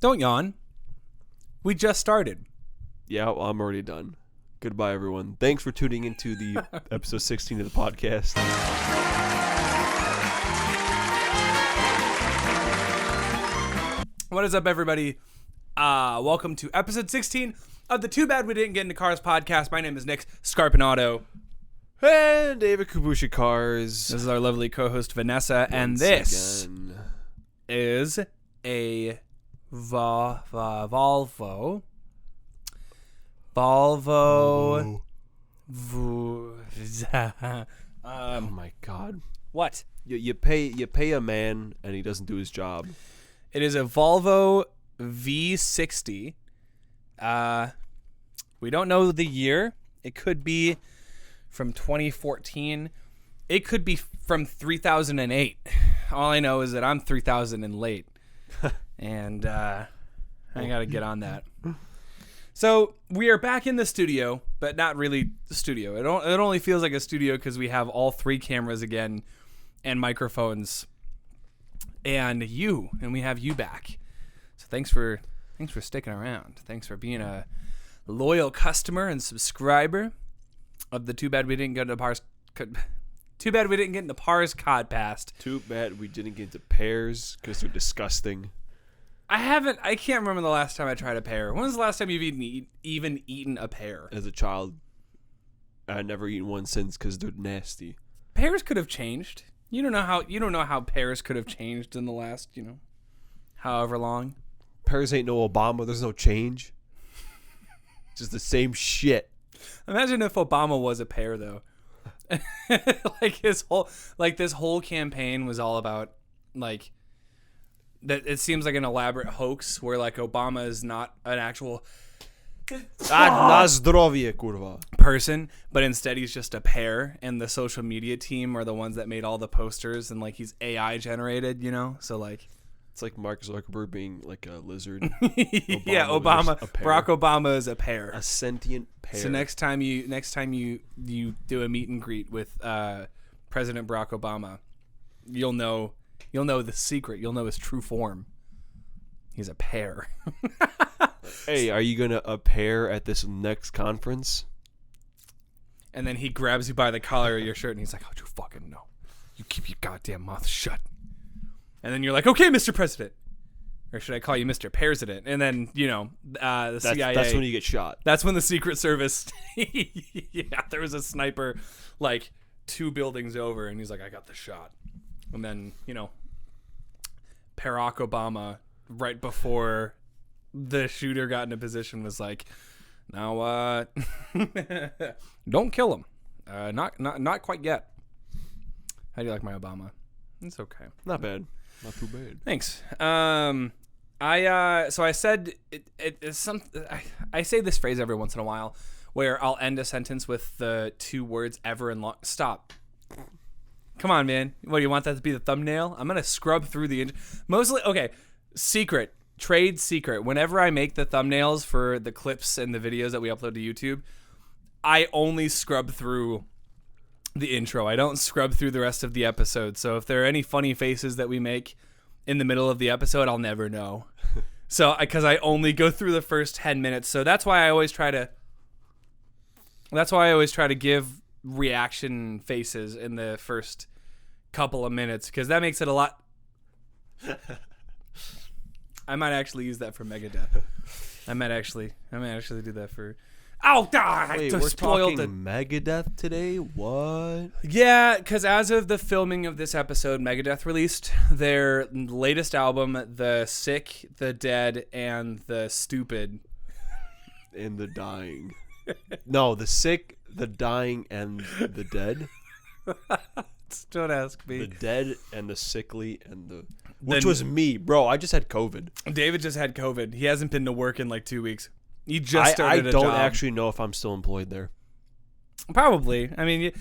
Don't yawn. We just started. Yeah, well, I'm already done. Goodbye, everyone. Thanks for tuning into the episode 16 of the podcast. What is up, everybody? Welcome to episode 16 of the Too Bad We Didn't Get Into Cars podcast. My name is Nick Scarpinato. And David Kabushi Cars. This is our lovely co-host, Vanessa. And this is a Volvo. Oh my God! What? You pay a man and he doesn't do his job. It is a Volvo V60. We don't know the year. It could be from 2014. It could be from 3008. All I know is that I'm 3000 and late, and I gotta get on that. So we are back in the studio, but not really the studio. It only feels like a studio because we have all three cameras again and microphones, and we have you back. So thanks for sticking around. Thanks for being a loyal customer and subscriber of the Too Bad We Didn't Get into Pars. Too bad we didn't get into Pars Codcast. Too bad we didn't get into pears because they're disgusting. I can't remember the last time I tried a pear. When was the last time you've even eaten a pear? As a child, I've never eaten one since because they're nasty. Pears could have changed. You don't know how pears could have changed in the last, however long. Pears ain't no Obama. There's no change. Just the same shit. Imagine if Obama was a pear, though. This whole campaign was all about that. It seems like an elaborate hoax where Obama is not an actual person, but instead he's just a pear, and the social media team are the ones that made all the posters, and he's AI generated, so it's like Mark Zuckerberg being like a lizard. Yeah, Barack Obama is a pear, a sentient pear. So next time you do a meet and greet with President Barack Obama, you'll know the secret. You'll know his true form. He's a pear. Hey, are you gonna appear at this next conference? And then he grabs you by the collar of your shirt and he's like, "How'd you fucking know? You keep your goddamn mouth shut." And then you're like, "Okay, Mr. President," or should I call you Mr. President? And then the CIA. That's when you get shot. That's when the Secret Service. Yeah, there was a sniper 2 buildings over, and he's like, "I got the shot." And then Barack Obama, right before the shooter got into position, was like, "Now, don't kill him. Not quite yet." How do you like my Obama? It's okay. Not bad. Not too bad. Thanks. I said I say this phrase every once in a while where I'll end a sentence with the 2 words ever and long. Stop. Come on, man. What, do you want that to be the thumbnail? I'm going to scrub through the... Mostly... Okay. Trade secret. Whenever I make the thumbnails for the clips and the videos that we upload to YouTube, I only scrub through the intro. I don't scrub through the rest of the episode. So if there are any funny faces that we make in the middle of the episode, I'll never know. So, because I only go through the first 10 minutes. So that's why I always try to give reaction faces in the first couple of minutes, because that makes it a lot. I might actually use that for Megadeth. I might actually do that for. Oh, God! Wait, we're talking Megadeth today? What? Yeah, because as of the filming of this episode, Megadeth released their latest album, The Sick, The Dead, and The Stupid. And the Dying. No, The Sick, The Dying, and The Dead? Don't ask me. The Dead and the Sickly and the... Which was me. Bro, I just had COVID. David just had COVID. He hasn't been to work in 2 weeks. He just started I a don't job. actually know if I'm still employed there. Probably. I mean,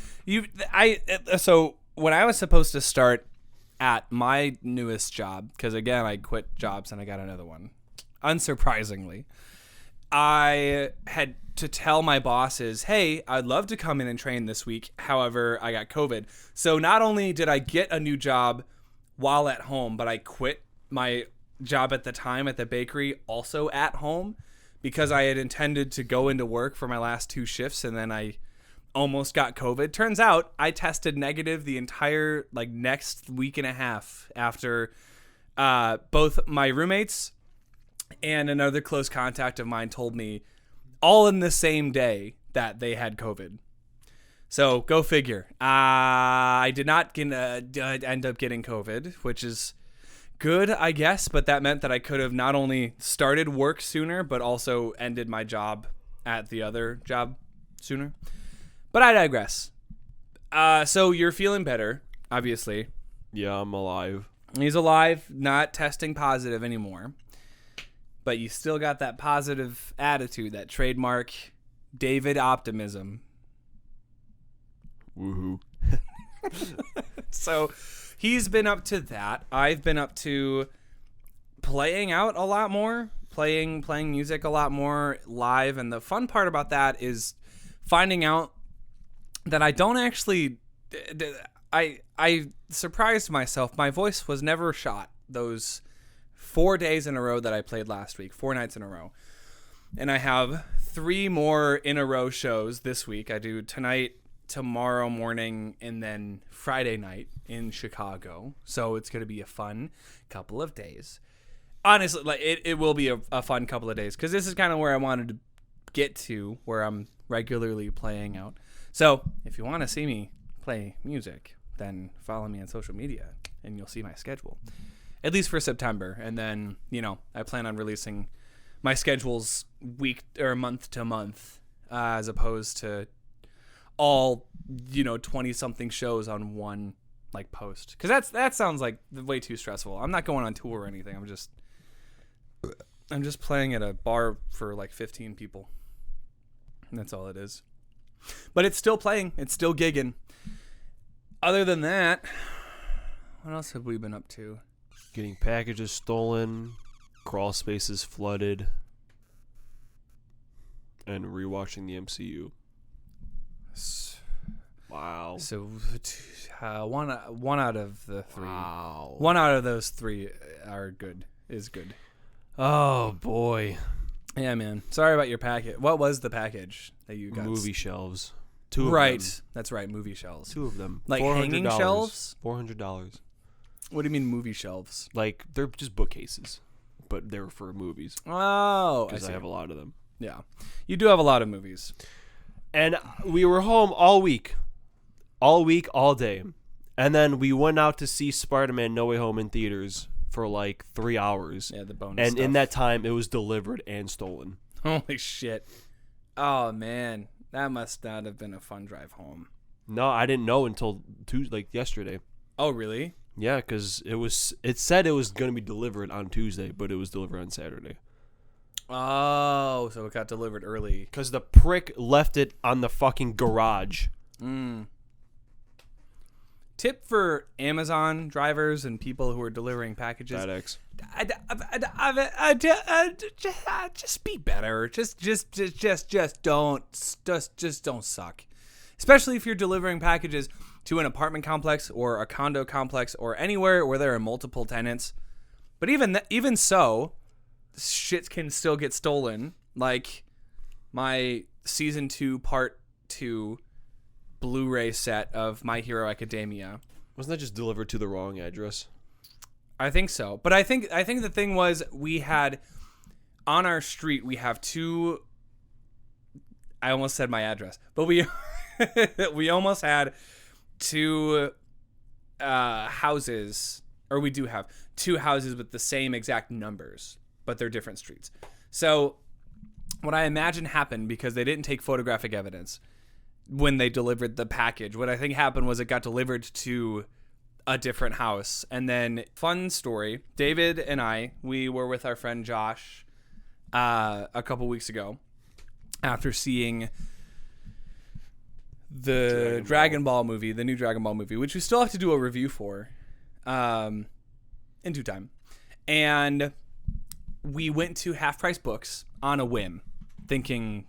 so when I was supposed to start at my newest job, because again, I quit jobs and I got another one, unsurprisingly, I had to tell my bosses, "Hey, I'd love to come in and train this week. However, I got COVID." So not only did I get a new job while at home, but I quit my job at the time at the bakery also at home because I had intended to go into work for my last 2 shifts and then I almost got COVID. Turns out I tested negative the entire next week and a half after both my roommates and another close contact of mine told me all in the same day that they had COVID. So go figure. I did not end up getting COVID, which is good, I guess, but that meant that I could have not only started work sooner, but also ended my job at the other job sooner. But I digress. So you're feeling better, obviously. Yeah, I'm alive. He's alive, not testing positive anymore. But you still got that positive attitude, that trademark David optimism. Woohoo. So he's been up to that. I've been up to playing out a lot more, playing music a lot more live. And the fun part about that is finding out that I don't actually... I surprised myself. My voice was never shot those 4 days in a row that I played last week, 4 nights in a row. And I have 3 more in a row shows this week. I do tonight, tomorrow morning, and then Friday night in Chicago. So it's going to be a fun couple of days. Honestly, it will be a fun couple of days because this is kind of where I wanted to get to, where I'm regularly playing out. So if you want to see me play music, then follow me on social media and you'll see my schedule, at least for September. And then, I plan on releasing my schedules week or month to month, as opposed to all, 20 something shows on one post. Cause that sounds like way too stressful. I'm not going on tour or anything. I'm just playing at a bar for 15 people. And that's all it is. But it's still playing. It's still gigging. Other than that, what else have we been up to? Getting packages stolen, crawl spaces flooded, and rewatching the MCU. Wow. So one out of the 3. Wow. One out of those 3 is good. Oh, boy. Yeah, man. Sorry about your package. What was the package that you got? Movie shelves. 2 of right. them. That's right. Movie shelves. 2 of them. Hanging shelves? $400. What do you mean movie shelves? They're just bookcases, but they're for movies. Oh, because I have a lot of them. Yeah. You do have a lot of movies. And we were home all week, all day. And then we went out to see Spider-Man No Way Home in theaters for 3 hours. Yeah, the bonus And stuff. in that time, it was delivered and stolen. Holy shit. Oh, man. That must not have been a fun drive home. No, I didn't know until yesterday. Oh, really? Yeah, because it said it was going to be delivered on Tuesday, but it was delivered on Saturday. Oh, so it got delivered early. Because the prick left it on the fucking garage. Tip for Amazon drivers and people who are delivering packages. FedEx. Just be better. Just don't suck. Especially if you're delivering packages to an apartment complex or a condo complex or anywhere where there are multiple tenants. But even so, shit can still get stolen. Like my season 2 part 2 Blu-ray set of My Hero Academia. Wasn't that just delivered to the wrong address? I think so. But I think the thing was we had on our street we have 2. I almost said my address, but we almost had 2 houses, or we do have 2 houses with the same exact numbers, but they're different streets. So what I imagine happened, because they didn't take photographic evidence when they delivered the package, what I think happened was it got delivered to a different house. And then, fun story, David and we were with our friend Josh a couple weeks ago after seeing the Dragon Ball movie, the new Dragon Ball movie, which we still have to do a review for in due time. And we went to Half Price Books on a whim, thinking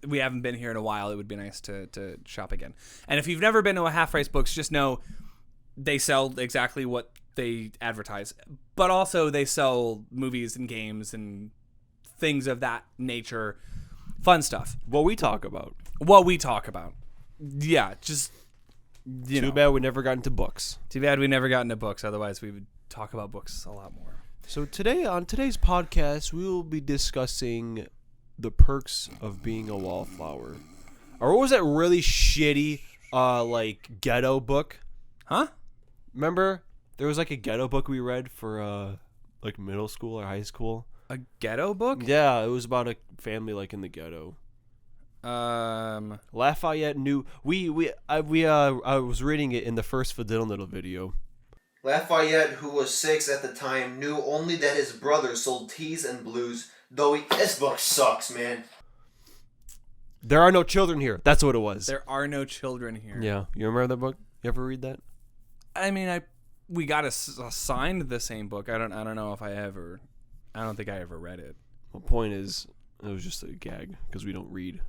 we haven't been here in a while. It would be nice to shop again. And if you've never been to a Half Price Books, just know they sell exactly what they advertise, but also they sell movies and games and things of that nature, fun stuff. What we talk about. Yeah, just Too bad we never got into books. Too bad we never got into books. Otherwise, we would talk about books a lot more. So today, on today's podcast, we will be discussing the perks of being a wallflower. Or what was that really shitty, like, ghetto book? Huh? Remember? There was, like, a ghetto book we read for, like, middle school or high school. A ghetto book? Yeah, it was about a family, like, in the ghetto. Lafayette knew... I was reading it in the first Fadiddle video. Lafayette, who was 6 at the time, knew only that his brother sold teas and blues, though this book sucks, man. There are no children here. That's what it was. There are no children here. Yeah. You remember that book? You ever read that? I mean, we got assigned the same book. I don't know if I don't think I ever read it. The point is, it was just a gag because we don't read.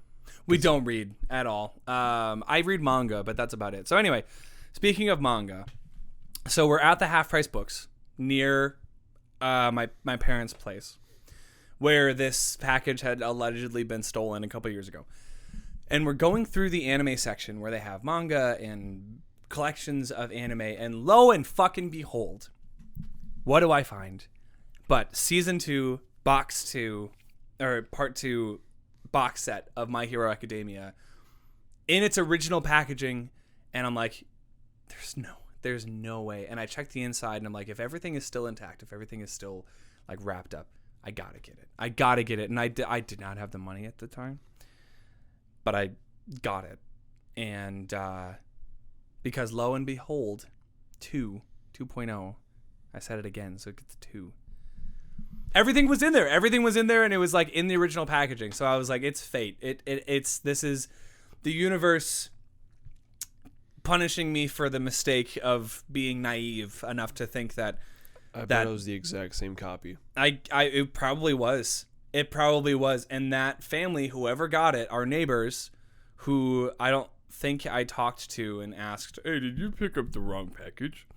We don't read at all. I read manga, but that's about it. So anyway, speaking of manga, so we're at the Half Price Books near my parents' place, where this package had allegedly been stolen a couple years ago. And we're going through the anime section where they have manga and collections of anime, and lo and fucking behold, what do I find? But season 2, box 2, or part 2 box set of My Hero Academia in its original packaging, and I'm like, there's no way. And I checked the inside, and I'm like, if everything is still intact, if everything is still like wrapped up, I gotta get it. And I did not have the money at the time, but I got it. And because lo and behold, 2.0, I said it again, so it gets 2. Everything was in there, and it was like in the original packaging. So I was like, it's fate. This is the universe punishing me for the mistake of being naive enough to think that I bet it was the exact same copy. It probably was. And that family, whoever got it, our neighbors, who I don't think I talked to and asked, hey, did you pick up the wrong package?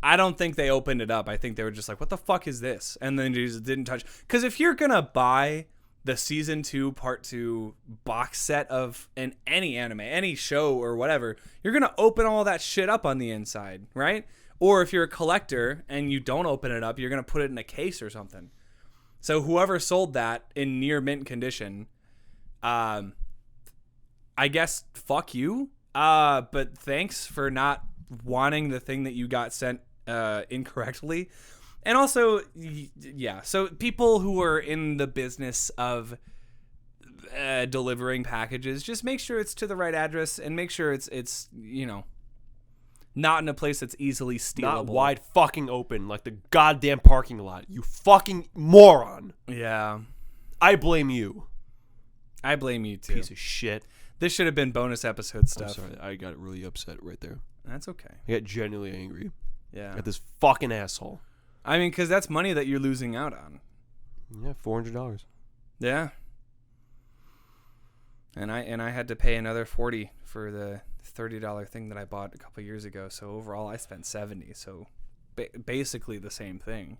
I don't think they opened it up. I think they were just like, what the fuck is this? And then just didn't touch. Because if you're going to buy the season 2, part 2 box set of any anime, any show or whatever, you're going to open all that shit up on the inside, right? Or if you're a collector and you don't open it up, you're going to put it in a case or something. So whoever sold that in near mint condition, I guess fuck you. But thanks for not wanting the thing that you got sent incorrectly. And also, yeah, so people who are in the business of delivering packages, just make sure it's to the right address and make sure it's not in a place that's easily stealable. Not wide fucking open like the goddamn parking lot. You fucking moron. Yeah. I blame you. I blame you too. Piece of shit. This should have been bonus episode stuff. I'm sorry. I got really upset right there. That's okay. I got genuinely angry. Yeah. At this fucking asshole. I mean, because that's money that you're losing out on. Yeah, $400. Yeah. And I had to pay another $40 for the $30 thing that I bought a couple years ago. So overall, I spent $70. So basically the same thing.